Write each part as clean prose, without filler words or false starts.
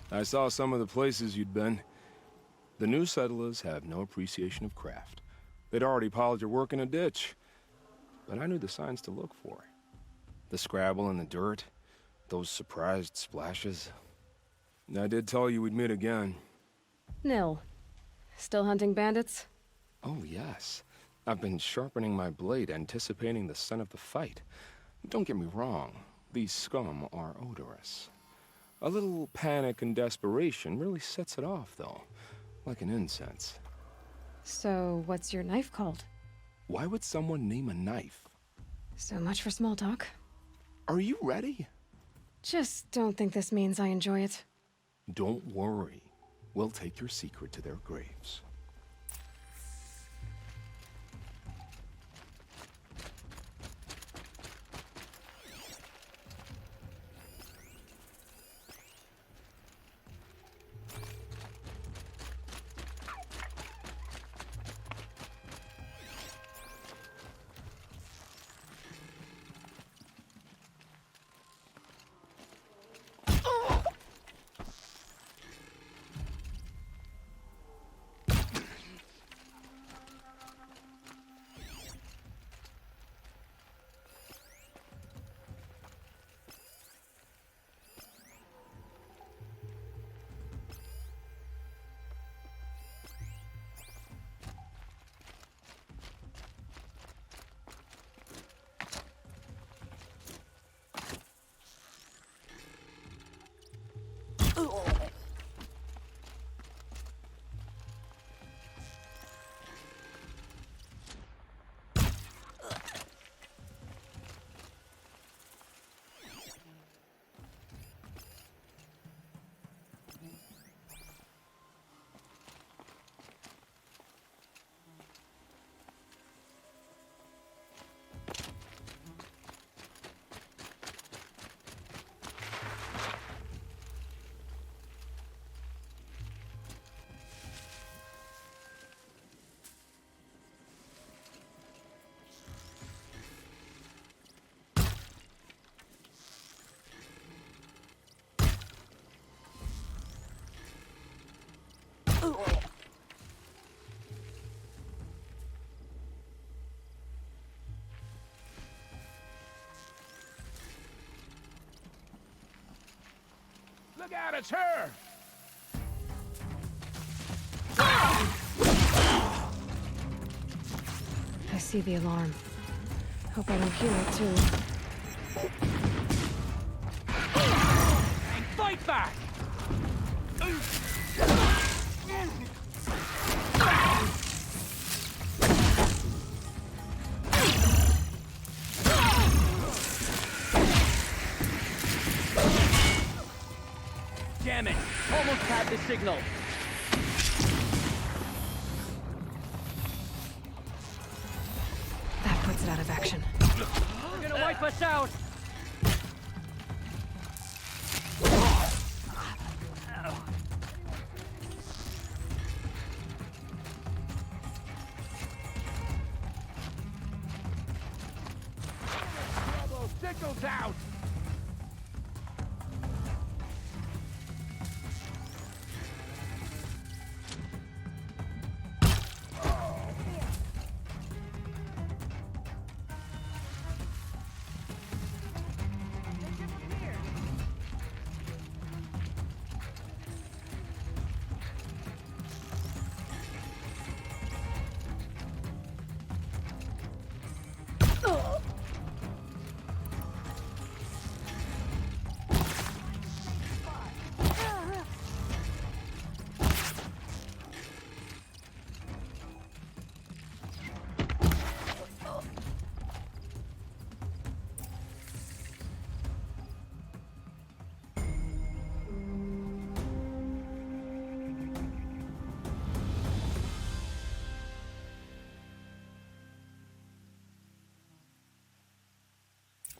I saw some of the places you'd been. The new settlers have no appreciation of craft. They'd already piled your work in a ditch. But I knew the signs to look for. The scrabble in the dirt, those surprised splashes. I did tell you we'd meet again. Nil. Still hunting bandits? Oh, yes. I've been sharpening my blade, anticipating the scent of the fight. Don't get me wrong, these scum are odorous. A little panic and desperation really sets it off, though, like an incense. So, what's your knife called? Why would someone name a knife? So much for small talk. Are you ready? Just don't think this means I enjoy it. Don't worry. We'll take your secret to their graves. Look out, it's her! I see the alarm. Hope I don't hear it too. Fight back! Damn it! Almost had the signal. That puts it out of action. They're gonna wipe us out! Signal's out!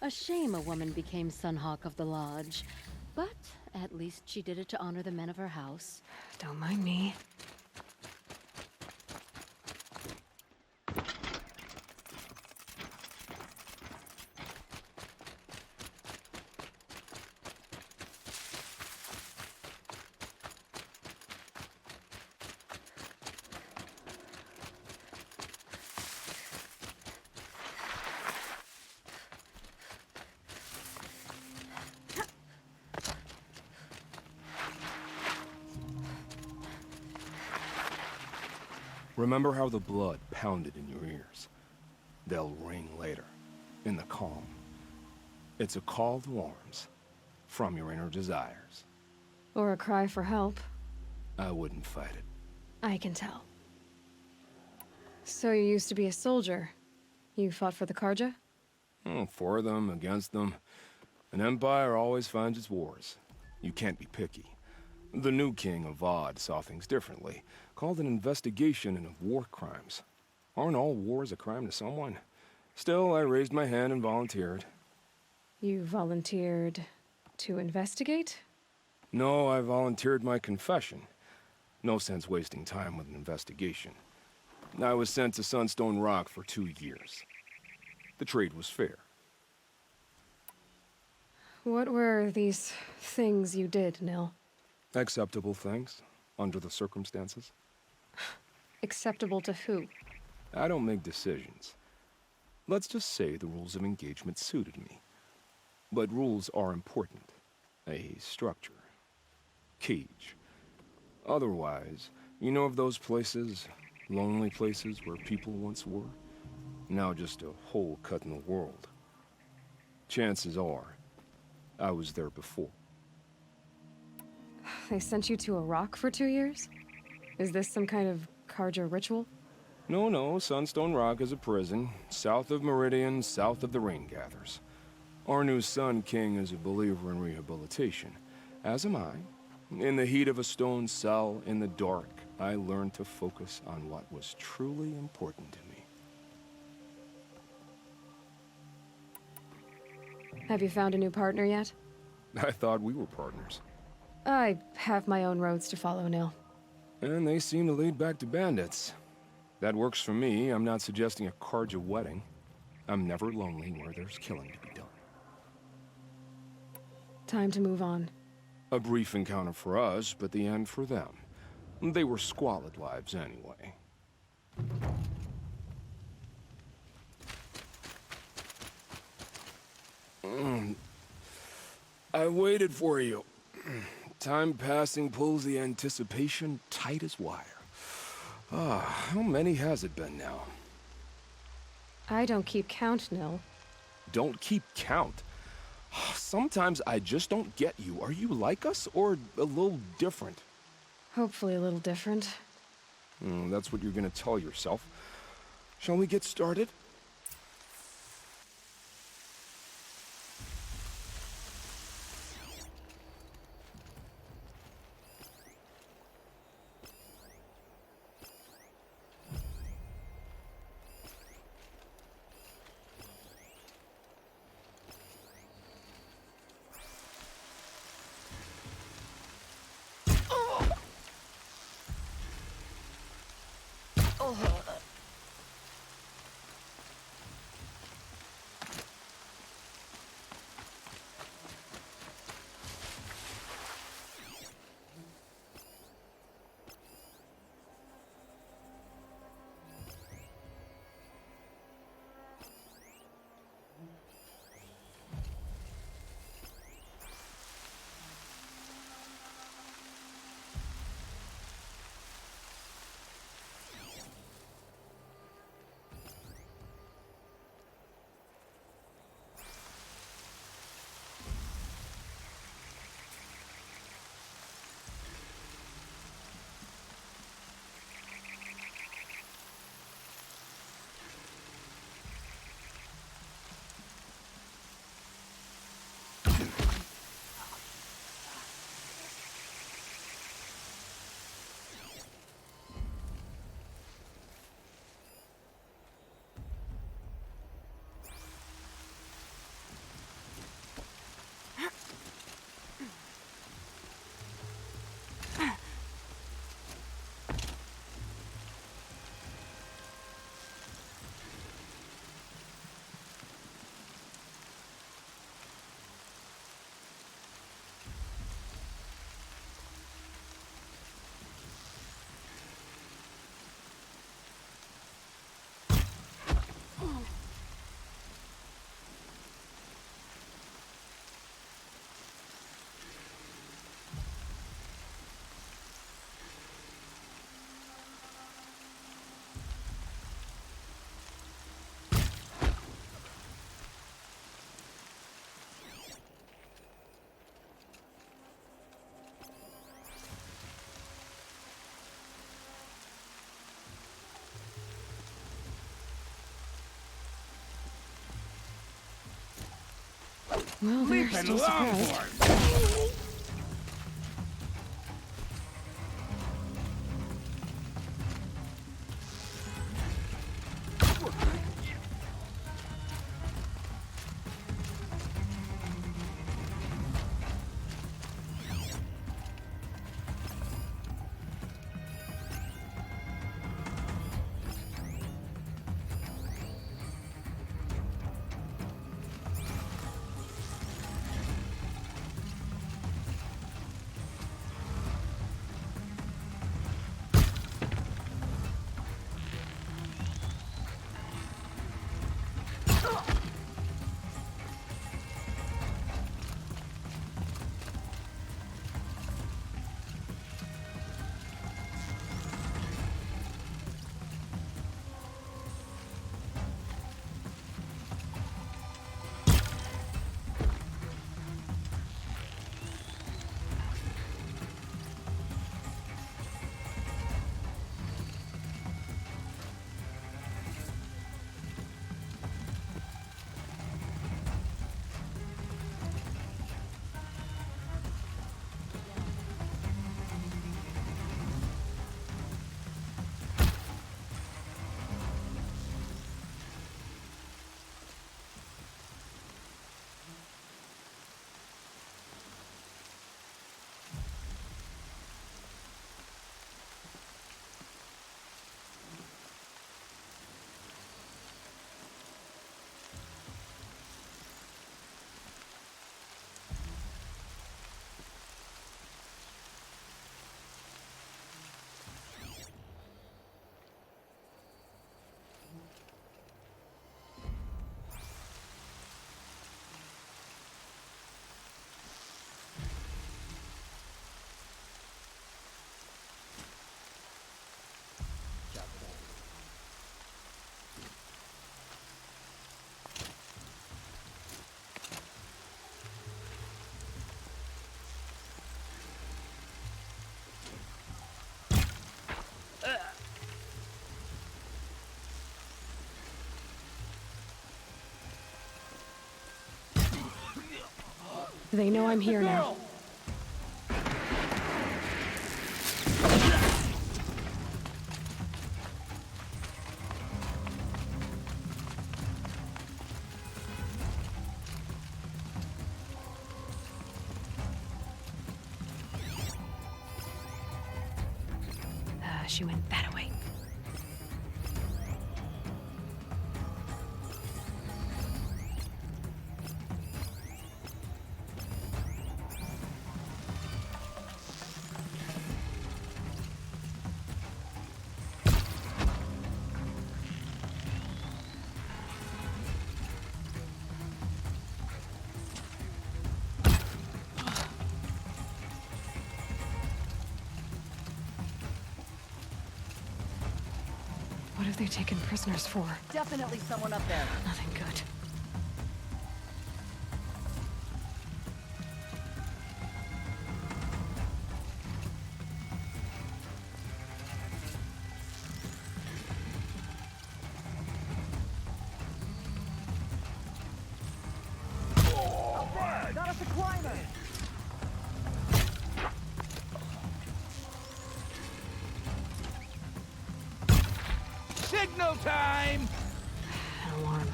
A shame a woman became Sunhawk of the Lodge. But at least she did it to honor the men of her house. Don't mind me. Remember how the blood pounded in your ears? They'll ring later, in the calm. It's a call to arms, from your inner desires. Or a cry for help. I wouldn't fight it. I can tell. So you used to be a soldier. You fought for the Karja? For them, against them. An empire always finds its wars. You can't be picky. The new king of Vod saw things differently. Called an investigation into war crimes. Aren't all wars a crime to someone? Still, I raised my hand and volunteered. You volunteered to investigate? No, I volunteered my confession. No sense wasting time with an investigation. I was sent to Sunstone Rock for 2 years. The trade was fair. What were these things you did, Nil? Acceptable things, under the circumstances. Acceptable to who? I don't make decisions. Let's just say the rules of engagement suited me. But rules are important. A structure. Cage. Otherwise, you know of those places, lonely places where people once were? Now just a hole cut in the world. Chances are, I was there before. They sent you to a rock for 2 years? Is this some kind of Karja ritual? No, Sunstone Rock is a prison, south of Meridian, south of the Rain Gathers. Our new Sun King is a believer in rehabilitation, as am I. In the heat of a stone cell, in the dark, I learned to focus on what was truly important to me. Have you found a new partner yet? I thought we were partners. I have my own roads to follow, Nil. And they seem to lead back to bandits. That works for me. I'm not suggesting a Karja wedding. I'm never lonely where there's killing to be done. Time to move on. A brief encounter for us, but the end for them. They were squalid lives anyway. I waited for you. Time passing pulls the anticipation tight as wire. How many has it been now? I don't keep count, Nil. Don't keep count. Sometimes I just don't get you. Are you like us, or a little different? Hopefully a little different. That's what you're gonna tell yourself. Shall we get started? Well, they're Leaping still surprised. Longhorn! They know I'm here now. She went that way. What have they taken prisoners for? Definitely someone up there. Nothing good. Got us a climber! Signal time! An alarm.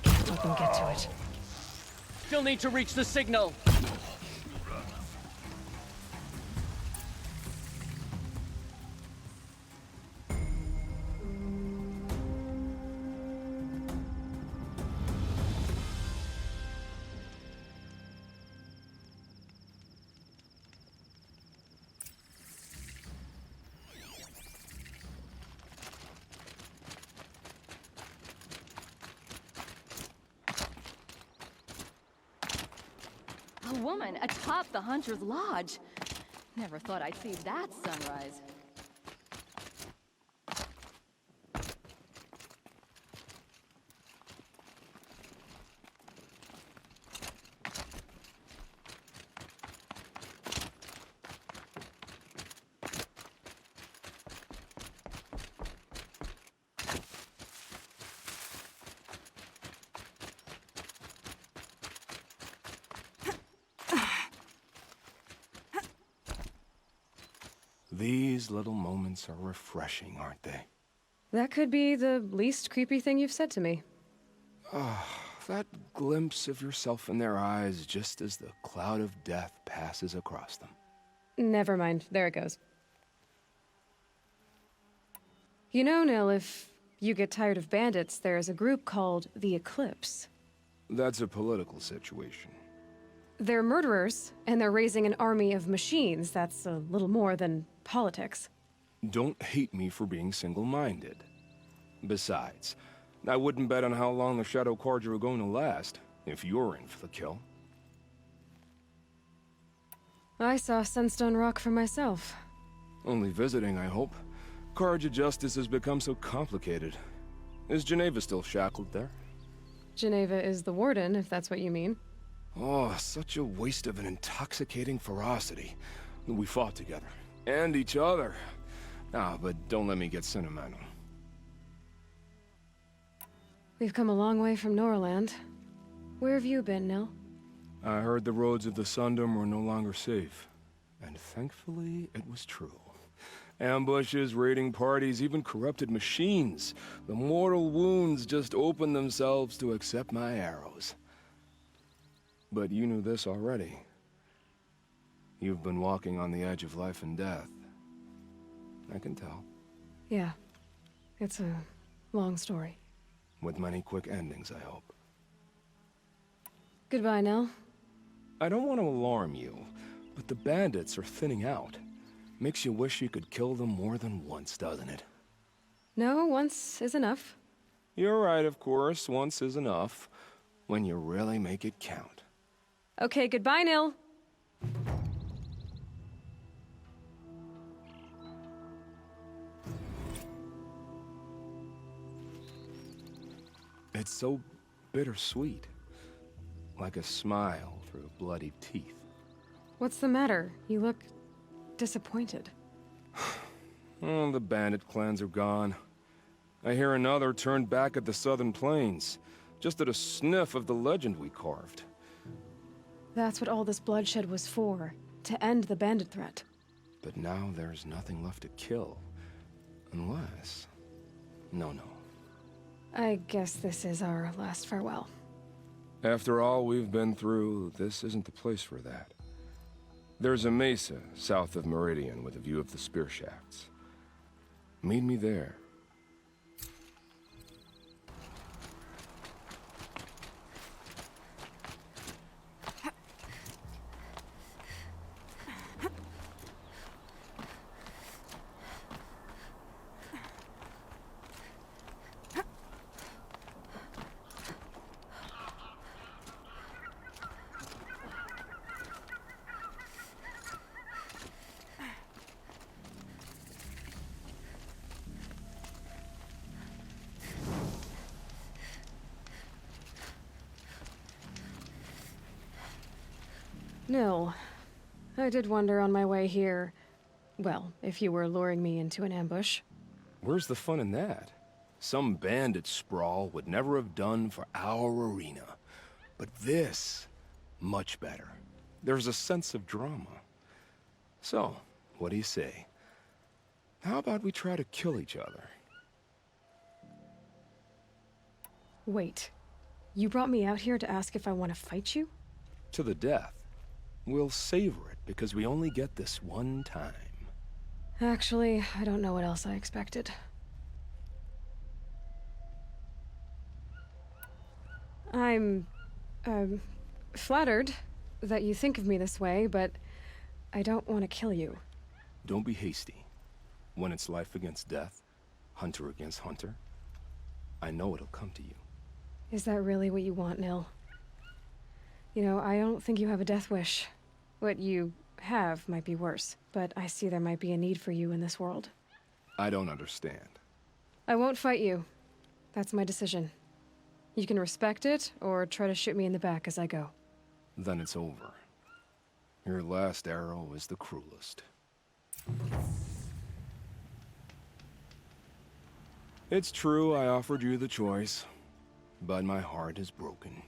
Can't let them get to it. Still need to reach the signal. A woman atop the Hunter's Lodge. Never thought I'd see that sunrise. These little moments are refreshing, aren't they? That could be the least creepy thing you've said to me. That glimpse of yourself in their eyes just as the cloud of death passes across them. Never mind. There it goes. You know, Nil, if you get tired of bandits, there is a group called the Eclipse. That's a political situation. They're murderers, and they're raising an army of machines. That's a little more than politics. Don't hate me for being single-minded. Besides, I wouldn't bet on how long the Shadow Carja are going to last, if you're in for the kill. I saw Sunstone Rock for myself. Only visiting, I hope. Carja justice has become so complicated. Is Geneva still shackled there? Geneva is the warden, if that's what you mean. Oh, such a waste of an intoxicating ferocity. We fought together. And each other. Ah, but don't let me get sentimental. We've come a long way from Norland. Where have you been, Nil? I heard the roads of the Sundom were no longer safe. And thankfully, it was true. Ambushes, raiding parties, even corrupted machines. The mortal wounds just opened themselves to accept my arrows. But you knew this already. You've been walking on the edge of life and death. I can tell. Yeah. It's a long story. With many quick endings, I hope. Goodbye, Nil. I don't want to alarm you, but the bandits are thinning out. Makes you wish you could kill them more than once, doesn't it? No, once is enough. You're right, of course. Once is enough. When you really make it count. Okay, goodbye, Nil. It's so bittersweet. Like a smile through bloody teeth. What's the matter? You look disappointed. Oh, the bandit clans are gone. I hear another turned back at the southern plains, just at a sniff of the legend we carved. That's what all this bloodshed was for, to end the bandit threat. But now there's nothing left to kill. Unless... No. I guess this is our last farewell. After all we've been through, this isn't the place for that. There's a mesa south of Meridian with a view of the spear shafts. Meet me there. Nil, I did wonder on my way here, well, if you were luring me into an ambush. Where's the fun in that? Some bandit sprawl would never have done for our arena. But this, much better. There's a sense of drama. So, what do you say? How about we try to kill each other? Wait, you brought me out here to ask if I want to fight you? To the death. We'll savor it because we only get this one time. Actually, I don't know what else I expected. I'm, flattered that you think of me this way, but I don't want to kill you. Don't be hasty. When it's life against death, hunter against hunter, I know it'll come to you. Is that really what you want, Nil? You know, I don't think you have a death wish. What you have might be worse, but I see there might be a need for you in this world. I don't understand. I won't fight you. That's my decision. You can respect it, or try to shoot me in the back as I go. Then it's over. Your last arrow is the cruelest. It's true I offered you the choice, but my heart is broken.